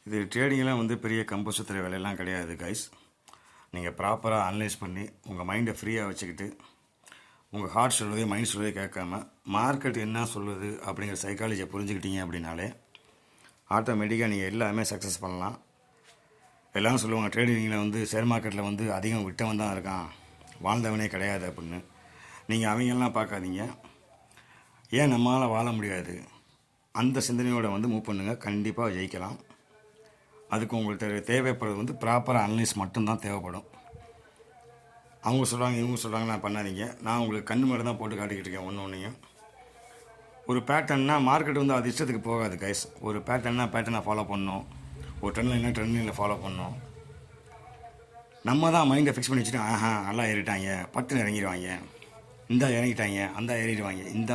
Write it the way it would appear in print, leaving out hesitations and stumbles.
இது ட்ரேடிங்லாம் வந்து பெரிய கம்பு சுற்றுற வேலையெல்லாம் கிடையாது கைஸ். நீங்கள் ப்ராப்பராக அனலைஸ் பண்ணி உங்கள் மைண்டை ஃப்ரீயாக வச்சுக்கிட்டு உங்கள் ஹார்ட் சொல்வதே மைண்ட் சொல்வதே கேட்காம மார்க்கெட் என்ன சொல்லுது அப்படிங்கிற சைக்காலஜியை புரிஞ்சுக்கிட்டீங்க அப்படின்னாலே ஆட்டோமேட்டிக்காக நீங்கள் எல்லாமே சக்ஸஸ் பண்ணலாம். எல்லாம் சொல்லுவாங்க ட்ரேடிங்கில் வந்து ஷேர் மார்க்கெட்டில் வந்து அதிகம் விட்டவன் தான் இருக்கான், வாழ்ந்தவனே கிடையாது அப்படின்னு. நீங்கள் அவங்கெல்லாம் பார்க்காதீங்க. ஏன் நம்மளால் வாழ முடியாது அந்த சிந்தனையோடு வந்து மூவ் பண்ணுங்கள், கண்டிப்பாக ஜெயிக்கலாம். அதுக்கு உங்களுக்கு தேவைப்படுறது வந்து ப்ராப்பராக அனலைஸ் மட்டும்தான் தேவைப்படும். அவங்க சொல்கிறாங்க இவங்க சொல்கிறாங்கலாம் பண்ணாதீங்க. நான் உங்களுக்கு கண்ணு மேலே தான் போட்டு காட்டிக்கிட்டு இருக்கேன். ஒன்றையும் ஒரு பேட்டர்னா மார்க்கெட் வந்து அது இஷ்டத்துக்கு போகாது கைஸ். ஒரு பேட்டர்னை ஃபாலோ பண்ணணும், ஒரு ட்ரெண்ட் லைனில் ஃபாலோ பண்ணணும். நம்ம தான் மைண்டை ஃபிக்ஸ் பண்ணி வச்சுட்டு நல்லா ஏறிட்டாங்க, பட்டுன்னு இறங்கிடுவாங்க, இந்த இறங்கிட்டாங்க அந்த ஏறிடுவாங்க, இந்த